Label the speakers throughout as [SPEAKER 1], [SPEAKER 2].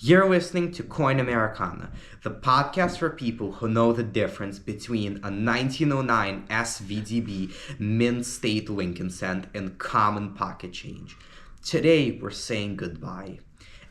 [SPEAKER 1] You're listening to Coin Americana, the podcast for people who know the difference between a 1909 SVDB mint state Lincoln cent and common pocket change. Today, we're saying goodbye.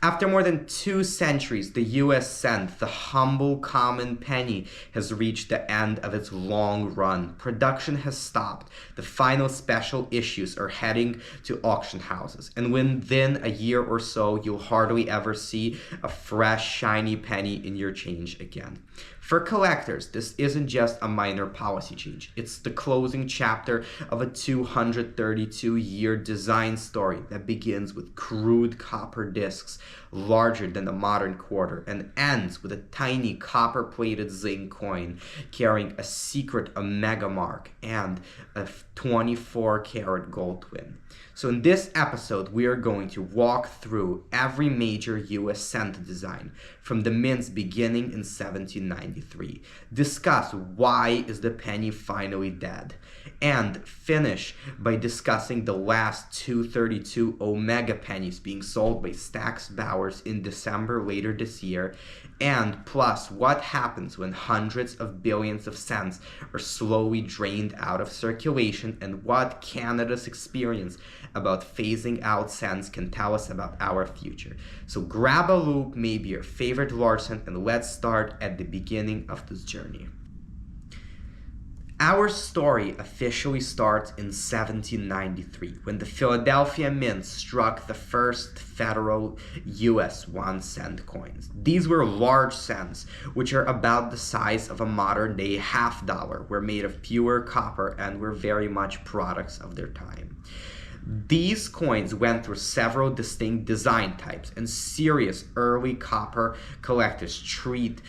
[SPEAKER 1] After more than 2 centuries, the U.S. cent, the humble common penny, has reached the end of its long run. Production has stopped. The final special issues are heading to auction houses. And within a year or so, you'll hardly ever see a fresh, shiny penny in your change again. For collectors, this isn't just a minor policy change. It's the closing chapter of a 232-year design story that begins with crude copper discs larger than the modern quarter and ends with a tiny copper-plated zinc coin carrying a secret omega mark and a 24-karat gold twin. So in this episode, we are going to walk through every major U.S. cent design from the mint's beginning in 1793, discuss why is the penny finally dead, and finish by discussing the last 232 Omega pennies being sold by Stack's Bowers in December later this year, and plus what happens when hundreds of billions of cents are slowly drained out of circulation and what Canada's experience about phasing out cents can tell us about our future. So grab a loupe, maybe your favorite large cent, and let's start at the beginning of this journey. Our story officially starts in 1793 when the Philadelphia Mint struck the first federal U.S. 1-cent coins. These were large cents, which are about the size of a modern-day $half, were made of pure copper and were very much products of their time. These coins went through several distinct design types, and serious early copper collectors treat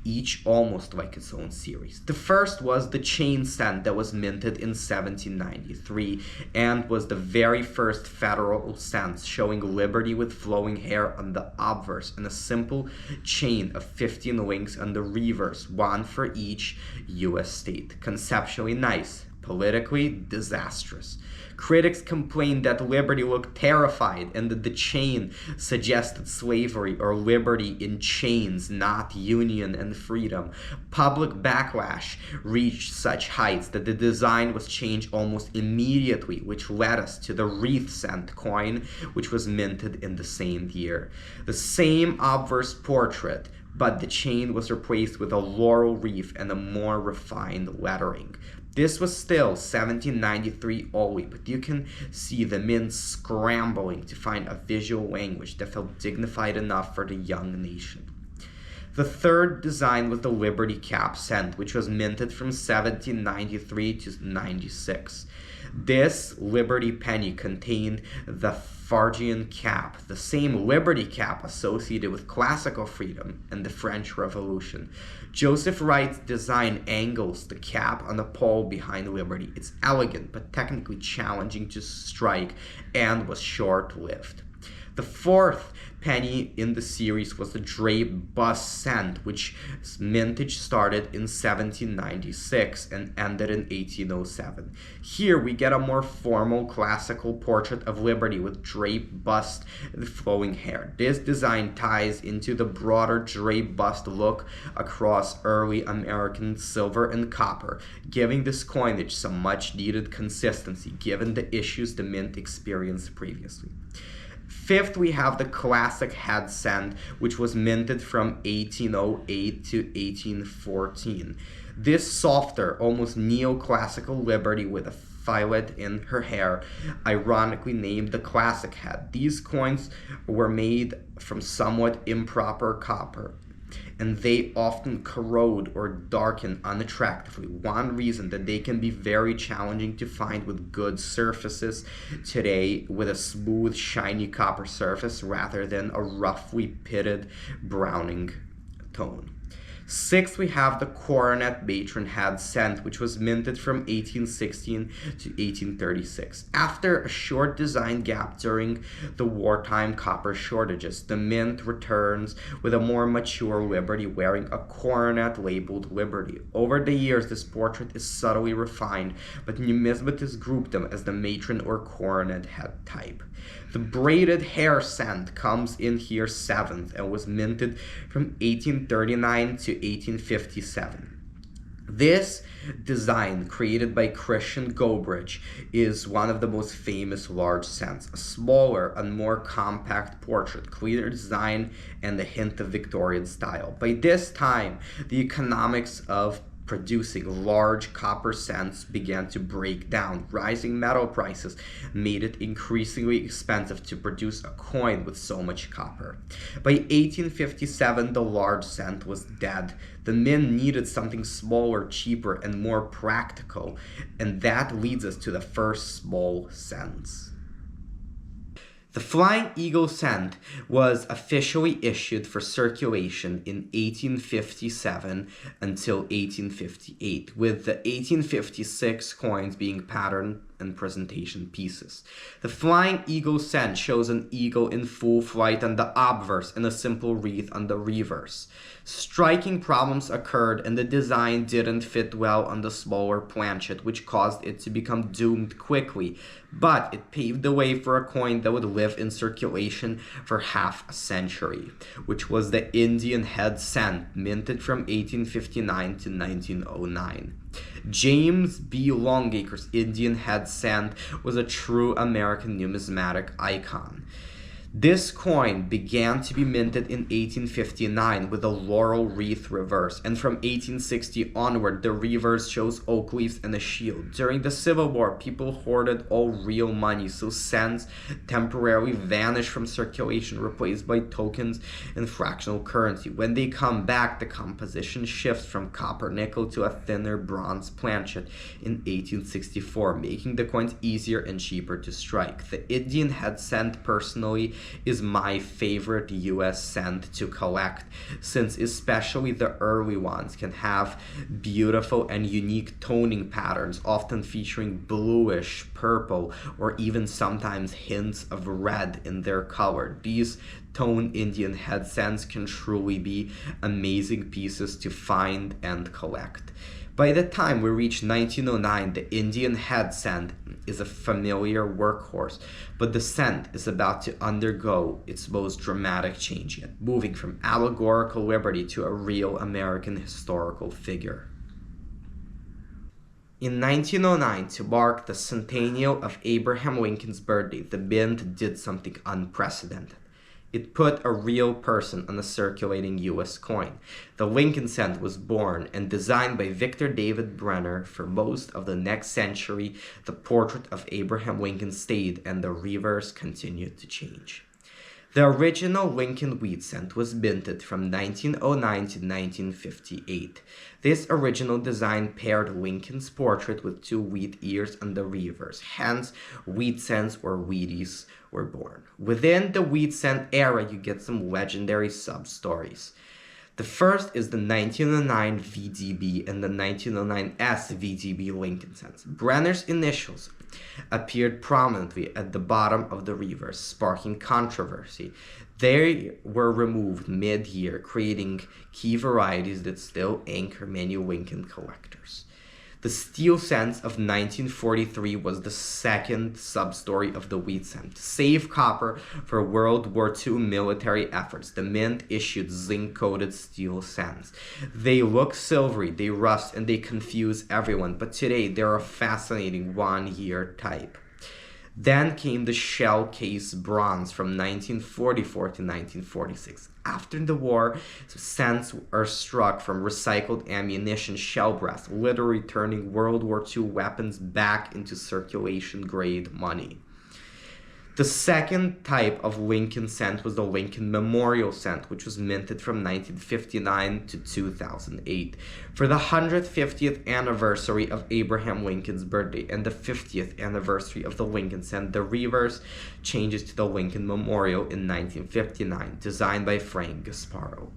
[SPEAKER 1] each almost like its own series. The first was the chain cent that was minted in 1793 and was the very first federal cent, showing liberty with flowing hair on the obverse and a simple chain of 15 links on the reverse, one for each U.S. state. Conceptually nice, politically disastrous. Critics complained that liberty looked terrified and that the chain suggested slavery or liberty in chains, not union and freedom. Public backlash reached such heights that the design was changed almost immediately, which led us to the wreath cent coin, which was minted in the same year. The same obverse portrait, but the chain was replaced with a laurel wreath and a more refined lettering. This was still 1793 only, but you can see the mint scrambling to find a visual language that felt dignified enough for the young nation. The third design was the Liberty Cap cent, which was minted from 1793 to 96. This Liberty penny contained the Phrygian cap, the same Liberty cap associated with classical freedom and the French Revolution. Joseph Wright's design angles the cap on the pole behind Liberty. It's elegant but technically challenging to strike and was short-lived. The fourth penny in the series was the Draped Bust cent, which mintage started in 1796 and ended in 1807. Here we get a more formal classical portrait of Liberty with draped bust and flowing hair. This design ties into the broader draped bust look across early American silver and copper, giving this coinage some much needed consistency given the issues the mint experienced previously. Fifth, we have the classic head cent, which was minted from 1808 to 1814. This softer, almost neoclassical Liberty with a fillet in her hair, ironically named the classic head. These coins were made from somewhat improper copper, and they often corrode or darken unattractively. One reason that they can be very challenging to find with good surfaces today with a smooth, shiny copper surface rather than a roughly pitted browning tone. Sixth, we have the Coronet Matron Head scent, which was minted from 1816 to 1836. After a short design gap during the wartime copper shortages, the mint returns with a more mature Liberty wearing a coronet labeled Liberty. Over the years, this portrait is subtly refined, but numismatists group them as the matron or coronet head type. The Braided Hair scent comes in here 7th and was minted from 1839 to 1857. This design, created by Christian Gobridge, is one of the most famous large scents. A smaller and more compact portrait, cleaner design, and a hint of Victorian style. By this time, the economics of producing large copper scents began to break down. Rising metal prices made it increasingly expensive to produce a coin with so much copper. By 1857, the large cent was dead. The mint needed something smaller, cheaper, and more practical, and that leads us to the first small cents. The Flying Eagle cent was officially issued for circulation in 1857 until 1858, with the 1856 coins being pattern and presentation pieces. The Flying Eagle cent shows an eagle in full flight on the obverse and a simple wreath on the reverse. Striking problems occurred and the design didn't fit well on the smaller planchet, which caused it to become doomed quickly, but it paved the way for a coin that would live in circulation for half a century, which was the Indian Head cent, minted from 1859 to 1909. James B. Longacre's Indian Head cent was a true American numismatic icon. This coin began to be minted in 1859 with a laurel wreath reverse, and from 1860 onward, the reverse shows oak leaves and a shield. During the Civil War, people hoarded all real money, so cents temporarily vanished from circulation, replaced by tokens and fractional currency. When they come back, the composition shifts from copper nickel to a thinner bronze planchet in 1864, making the coins easier and cheaper to strike. The Indian Head cent, personally, is my favorite U.S. cent to collect, since especially the early ones can have beautiful and unique toning patterns, often featuring bluish, purple, or even sometimes hints of red in their color. These toned Indian Head cents can truly be amazing pieces to find and collect. By the time we reach 1909, the Indian Head cent is a familiar workhorse, but the cent is about to undergo its most dramatic change yet, moving from allegorical liberty to a real American historical figure. In 1909, to mark the centennial of Abraham Lincoln's birthday, the mint did something unprecedented. It put a real person on a circulating U.S. coin. The Lincoln cent was born and designed by Victor David Brenner. For most of the next century, the portrait of Abraham Lincoln stayed and the reverse continued to change. The original Lincoln wheat cent was minted from 1909 to 1958. This original design paired Lincoln's portrait with two wheat ears on the reverse. Hence, wheat cents or Wheaties were born. Within the wheat cent era, you get some legendary sub-stories. The first is the 1909 VDB and the 1909S VDB Lincoln cents. Brenner's initials appeared prominently at the bottom of the reverse, sparking controversy. They were removed mid-year, creating key varieties that still anchor many Lincoln collectors. The steel cents of 1943 was the second sub-story of the wheat cent. To save copper for World War II military efforts, the mint issued zinc-coated steel cents. They look silvery, they rust, and they confuse everyone, but today they're a fascinating one-year type. Then came the shell case bronze from 1944 to 1946. After the war, cents are struck from recycled ammunition shell brass, literally turning World War II weapons back into circulation-grade money. The second type of Lincoln cent was the Lincoln Memorial cent, which was minted from 1959 to 2008. For the 150th anniversary of Abraham Lincoln's birthday and the 50th anniversary of the Lincoln cent, the reverse changes to the Lincoln Memorial in 1959, designed by Frank Gasparo.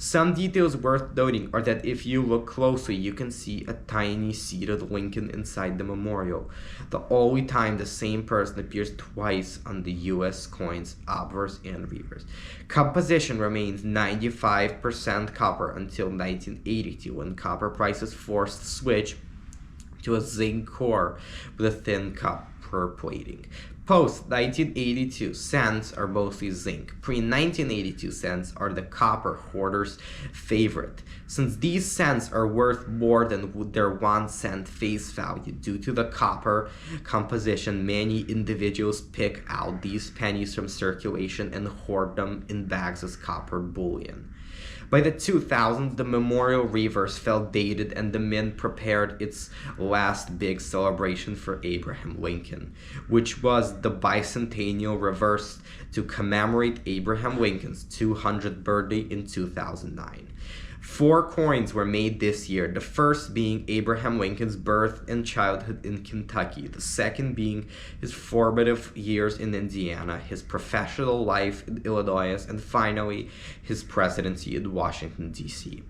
[SPEAKER 1] Some details worth noting are that if you look closely, you can see a tiny seated Lincoln inside the memorial, the only time the same person appears twice on the U.S. coins, obverse and reverse. Composition remains 95% copper until 1982, when copper prices forced the switch to a zinc core with a thin copper plating. Post-1982 cents are mostly zinc. Pre-1982 cents are the copper hoarder's favorite, since these cents are worth more than their 1 cent face value. Due to the copper composition, many individuals pick out these pennies from circulation and hoard them in bags as copper bullion. By the 2000s, the memorial reverse felt dated and the mint prepared its last big celebration for Abraham Lincoln, which was the Bicentennial reverse to commemorate Abraham Lincoln's 200th birthday in 2009. 4 coins were made this year, the first being Abraham Lincoln's birth and childhood in Kentucky, the second being his formative years in Indiana, his professional life in Illinois, and finally his presidency in Washington, D.C.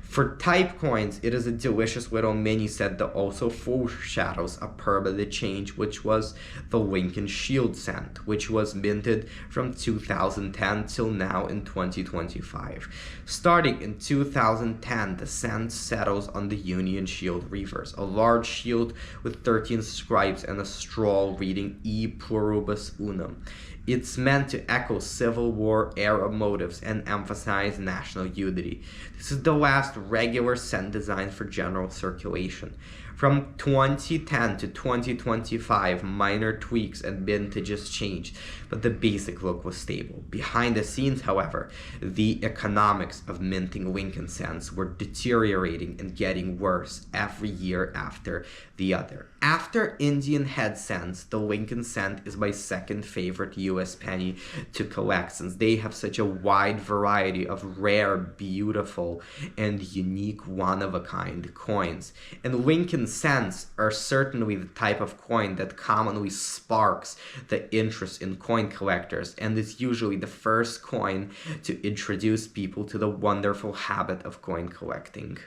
[SPEAKER 1] For type coins, it is a delicious little mini set that also foreshadows a permanent change, which was the Lincoln Shield cent, which was minted from 2010 till now in 2025. Starting in 2010, the cent settles on the Union Shield reverse, a large shield with 13 stripes and a straw reading E pluribus unum. It's meant to echo Civil War era motives and emphasize national unity. This is the last regular cent design for general circulation. From 2010 to 2025, minor tweaks and vintages changed, but the basic look was stable. Behind the scenes, however, the economics of minting Lincoln cents were deteriorating and getting worse every year after the other. After Indian head cents, the Lincoln cent is my second favorite U.S. penny to collect, since they have such a wide variety of rare, beautiful, and unique one-of-a-kind coins. And Lincoln cents are certainly the type of coin that commonly sparks the interest in coin collectors, and is usually the first coin to introduce people to the wonderful habit of coin collecting.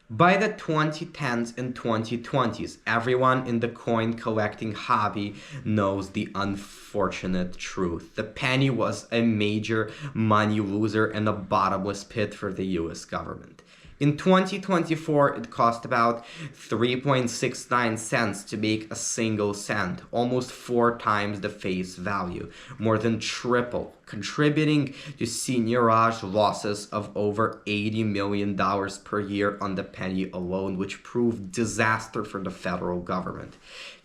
[SPEAKER 1] By the 2010s and 2020s, everyone in the coin collecting hobby knows the unfortunate truth. The penny was a major money loser and a bottomless pit for the US government. In 2024, it cost about 3.69 cents to make a single cent, almost 4 times the face value, more than triple, contributing to seigniorage losses of over $80 million per year on the penny alone, which proved disaster for the federal government.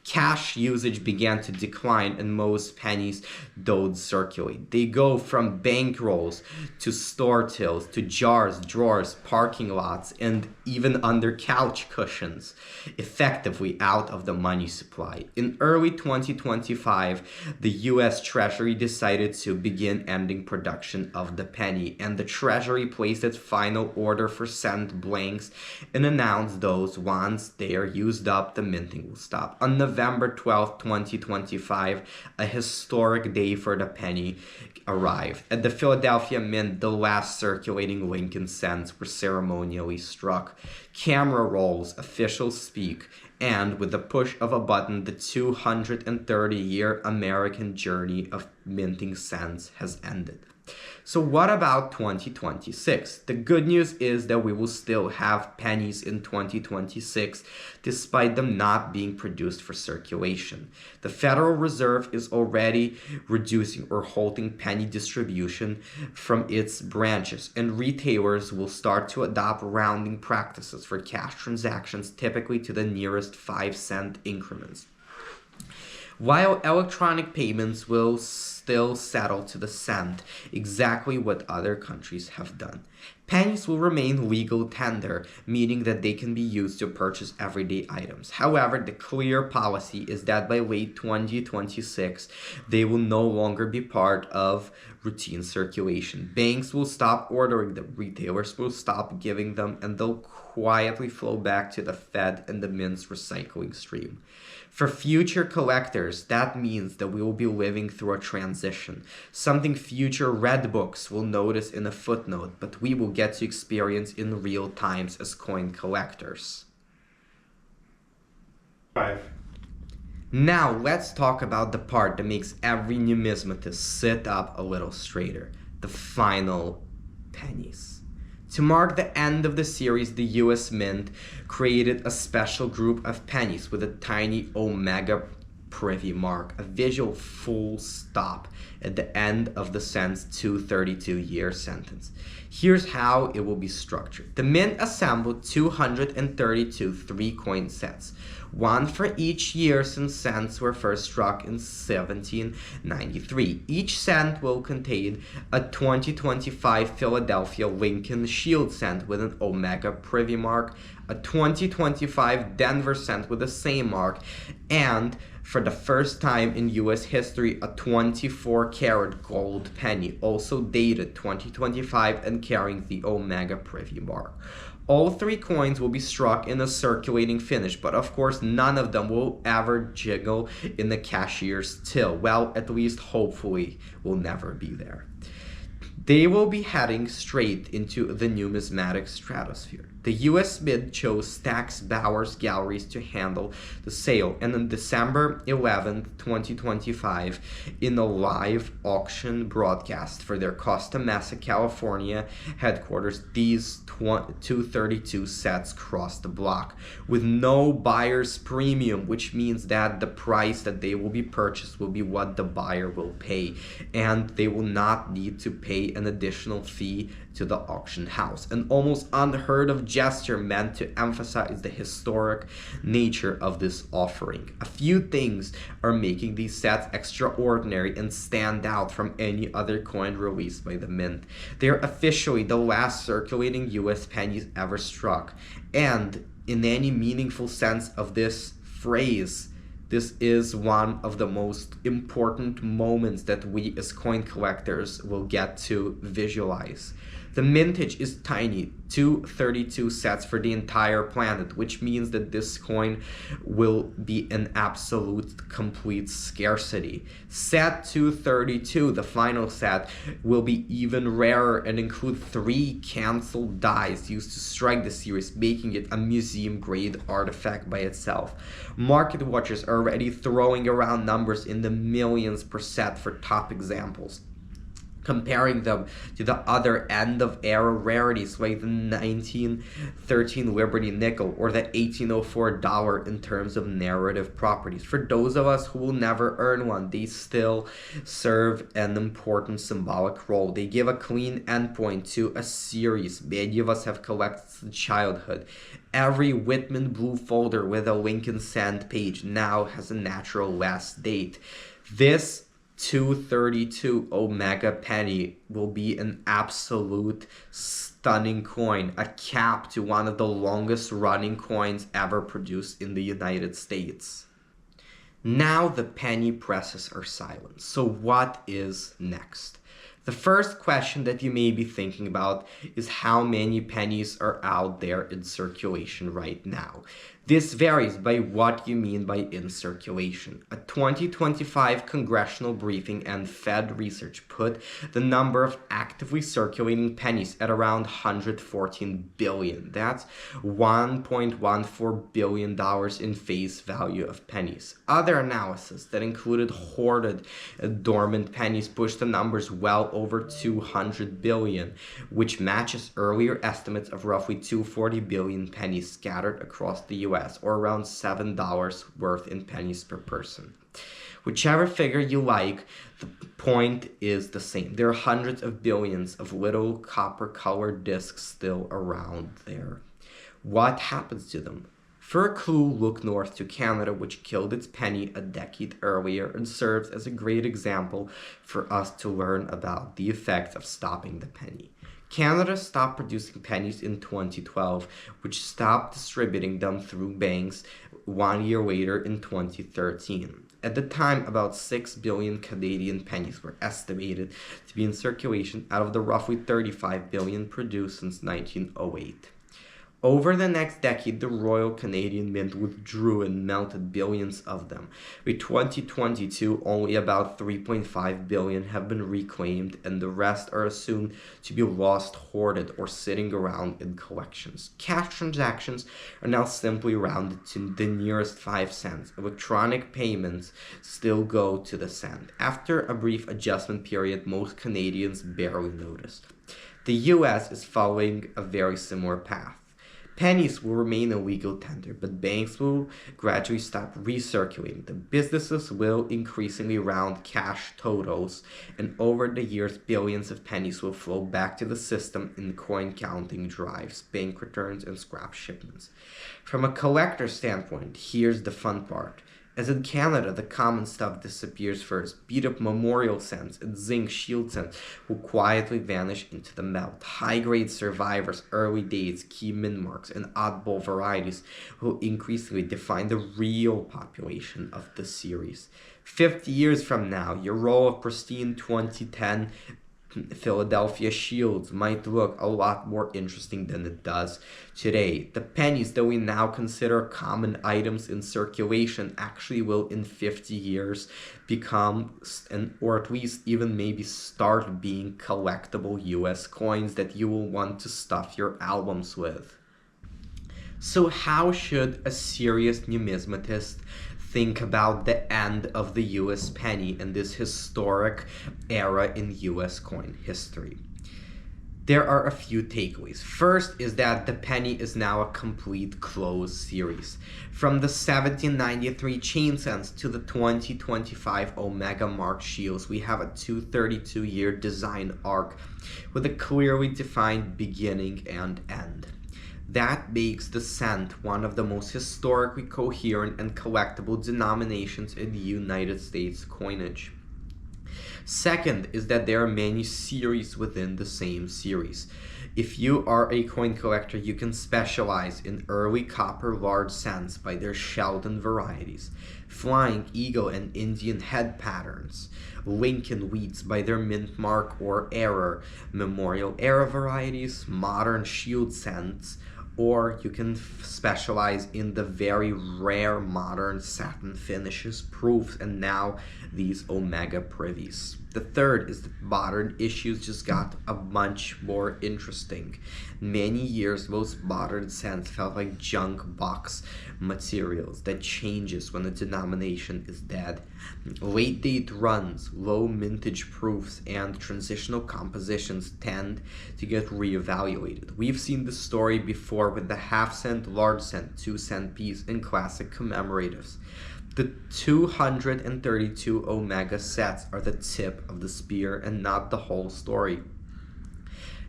[SPEAKER 1] Cash usage began to decline and most pennies don't circulate. They go from bankrolls to store tills to jars, drawers, parking lots, and even under couch cushions, effectively out of the money supply. In early 2025, the U.S. Treasury decided to begin ending production of the penny, and the Treasury placed its final order for cent blanks and announced those once they are used up, the minting will stop. On November 12, 2025, a historic day for the penny arrived. At the Philadelphia Mint, the last circulating Lincoln cents were ceremonially struck. Camera rolls, officials speak, and with the push of a button, the 230-year American journey of minting cents has ended. So what about 2026? The good news is that we will still have pennies in 2026, despite them not being produced for circulation. The Federal Reserve is already reducing or halting penny distribution from its branches, and retailers will start to adopt rounding practices for cash transactions, typically to the nearest 5-cent increments. While electronic payments will still settle to the cent, exactly what other countries have done, pennies will remain legal tender, meaning that they can be used to purchase everyday items. However, the clear policy is that by late 2026, they will no longer be part of routine circulation. Banks will stop ordering them, retailers will stop giving them, and they'll quietly flow back to the Fed and the Mint's recycling stream. For future collectors, that means that we will be living through a transition transition, something future red books will notice in a footnote, but we will get to experience in real times as coin collectors.
[SPEAKER 2] 5.
[SPEAKER 1] Now let's talk about the part that makes every numismatist sit up a little straighter, the final pennies. To mark the end of the series, the US Mint created a special group of pennies with a tiny omega privy mark, a visual full stop at the end of the cent's 232-year sentence. Here's how it will be structured. The Mint assembled 232 3-coin sets, one for each year since cents were first struck in 1793. Each cent will contain a 2025 Philadelphia Lincoln Shield cent with an omega privy mark, a 2025 Denver cent with the same mark, and for the first time in US history, a 24-karat gold penny, also dated 2025 and carrying the omega privy mark. All 3 coins will be struck in a circulating finish, but of course none of them will ever jiggle in the cashier's till. Well, at least hopefully will never be there. They will be heading straight into the numismatic stratosphere. The US Mint chose Stack's Bowers Galleries to handle the sale, and on December 11, 2025, in a live auction broadcast for their Costa Mesa, California headquarters, these 232 sets crossed the block with no buyer's premium, which means that the price that they will be purchased will be what the buyer will pay, and they will not need to pay an additional fee to the auction house. An almost unheard of gesture meant to emphasize the historic nature of this offering. A few things are making these sets extraordinary and stand out from any other coin released by the Mint. They are officially the last circulating US pennies ever struck, and in any meaningful sense of this phrase, this is one of the most important moments that we as coin collectors will get to visualize. The mintage is tiny, 232 sets for the entire planet, which means that this coin will be an absolute complete scarcity. Set 232, the final set, will be even rarer and include 3 canceled dies used to strike the series, making it a museum-grade artifact by itself. Market watchers are already throwing around numbers in the millions per set for top examples, comparing them to the other end-of-era rarities like the 1913 Liberty Nickel or the 1804 dollar in terms of narrative properties. For those of us who will never earn one, they still serve an important symbolic role. They give a clean endpoint to a series many of us have collected since childhood. Every Whitman Blue folder with a Lincoln Cent page now has a natural last date. This 232 Omega penny will be an absolute stunning coin, a cap to one of the longest running coins ever produced in the United States. Now the penny presses are silent. So what is next? The first question that you may be thinking about is how many pennies are out there in circulation right now. This varies by what you mean by in circulation. A 2025 congressional briefing and Fed research put the number of actively circulating pennies at around 114 billion. That's $1.14 billion in face value of pennies. Other analysis that included hoarded dormant pennies pushed the numbers well over 200 billion, which matches earlier estimates of roughly 240 billion pennies scattered across the US, or around $7 worth in pennies per person. Whichever figure you like, the point is the same. There are hundreds of billions of little copper-colored discs still around there. What happens to them? For a clue, look north to Canada, which killed its penny a decade earlier and serves as a great example for us to learn about the effects of stopping the penny. Canada stopped producing pennies in 2012, which stopped distributing them through banks 1 year later in 2013. At the time, about 6 billion Canadian pennies were estimated to be in circulation out of the roughly 35 billion produced since 1908. Over the next decade, the Royal Canadian Mint withdrew and melted billions of them. By 2022, only about 3.5 billion have been reclaimed, and the rest are assumed to be lost, hoarded, or sitting around in collections. Cash transactions are now simply rounded to the nearest 5 cents. Electronic payments still go to the cent. After a brief adjustment period, most Canadians barely notice. The US is following a very similar path. Pennies will remain a legal tender, but banks will gradually stop recirculating them. Businesses will increasingly round cash totals, and over the years, billions of pennies will flow back to the system in coin counting drives, bank returns, and scrap shipments. From a collector's standpoint, here's the fun part. As in Canada, the common stuff disappears first. Beat-up memorial cents and zinc shield cents will quietly vanish into the melt. High-grade survivors, early dates, key min marks, and oddball varieties will increasingly define the real population of the series. 50 years from now, your roll of pristine 2010 Philadelphia shields might look a lot more interesting than it does today. The pennies that we now consider common items in circulation actually will in 50 years become, or at least even maybe start being, collectible US coins that you will want to stuff your albums with. So how should a serious numismatist think about the end of the US penny and this historic era in US coin history? There are a few takeaways. First is that the penny is now a complete closed series. From the 1793 chain cents to the 2025 Omega Mark shields, we have a 232-year design arc with a clearly defined beginning and end. That makes the cent one of the most historically coherent and collectible denominations in the United States coinage. Second is that there are many series within the same series. If you are a coin collector, you can specialize in early copper large cents by their Sheldon varieties, Flying Eagle and Indian head patterns, Lincoln wheats by their mint mark or error, Memorial era varieties, modern shield cents, or you can specialize in the very rare modern satin finishes, proofs, and now these Omega privies. The third is that modern issues just got a much more interesting. Many years, most modern cents felt like junk box materials that changes when the denomination is dead. Late date runs, low mintage proofs, and transitional compositions tend to get reevaluated. We've seen this story before with the half cent, large cent, 2 cent piece, and classic commemoratives. The 232 Omega sets are the tip of the spear and not the whole story.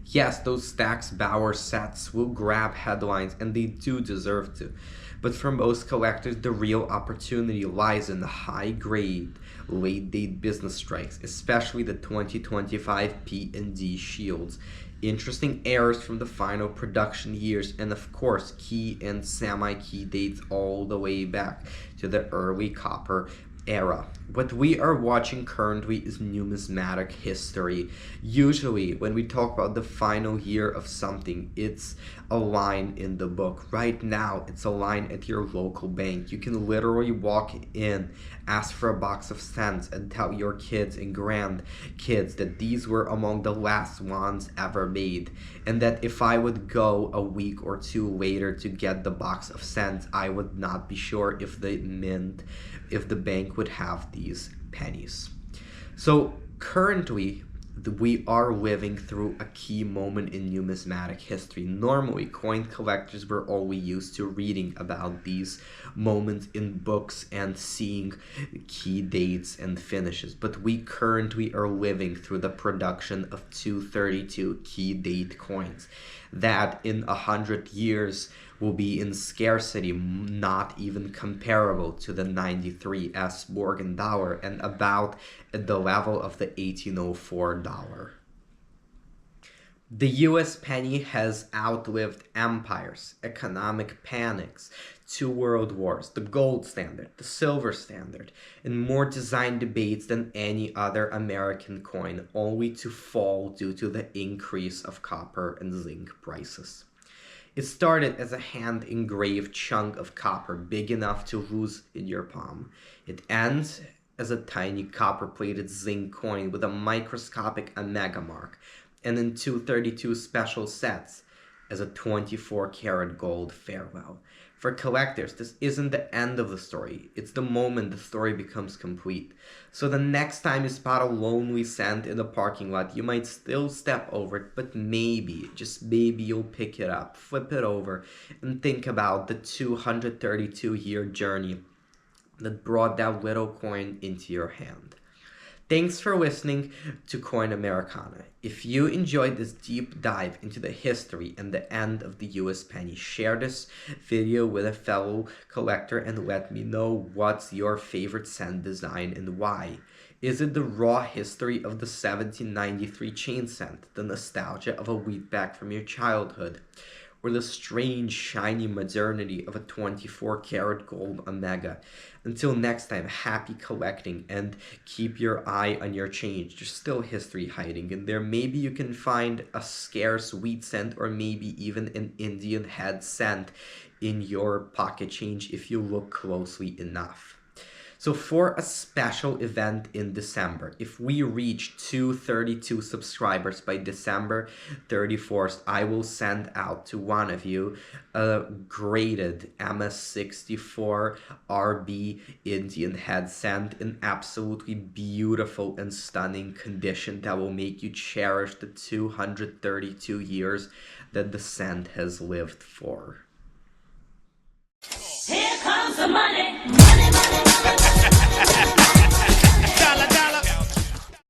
[SPEAKER 1] Yes, those Stax Bauer sets will grab headlines, and they do deserve to. But for most collectors, the real opportunity lies in the high-grade, late-date business strikes, especially the 2025 P&D shields. Interesting errors from the final production years, and of course key and semi-key dates all the way back to the early copper era. What we are watching currently is numismatic history. Usually when we talk about the final year of something, it's a line in the book. Right now it's a line at your local bank. You can literally walk in, ask for a box of cents, and tell your kids and grandkids that these were among the last ones ever made, and that if I would go a week or two later to get the box of cents, I would not be sure if the bank would have these pennies. So currently, we are living through a key moment in numismatic history. Normally, coin collectors were only used to reading about these moments in books and seeing key dates and finishes, but we currently are living through the production of 232 key date coins that in 100 years will be in scarcity, not even comparable to the 93 S Morgan dollar, and about at the level of the 1804 dollar. The US penny has outlived empires, economic panics, 2 world wars, the gold standard, the silver standard, and more design debates than any other American coin, only to fall due to the increase of copper and zinc prices. It started as a hand-engraved chunk of copper big enough to lose in your palm. It ends as a tiny copper-plated zinc coin with a microscopic omega mark, and in 232 special sets as a 24-karat gold farewell. For collectors, this isn't the end of the story. It's the moment the story becomes complete. So the next time you spot a lonely cent in the parking lot, you might still step over it, but maybe, just maybe, you'll pick it up, flip it over, and think about the 232-year journey that brought that little coin into your hand. Thanks for listening to Coin Americana. If you enjoyed this deep dive into the history and the end of the US penny, share this video with a fellow collector and let me know what's your favorite cent design and why. Is it the raw history of the 1793 chain cent, the nostalgia of a wheatback from your childhood, or the strange, shiny modernity of a 24-karat gold omega? Until next time, happy collecting and keep your eye on your change. There's still history hiding in there. Maybe you can find a scarce wheat cent or maybe even an Indian head cent in your pocket change if you look closely enough. So for a special event in December, if we reach 232 subscribers by December 31st, I will send out to one of you a graded MS64 RB Indian head cent in absolutely beautiful and stunning condition that will make you cherish the 232 years that the cent has lived for.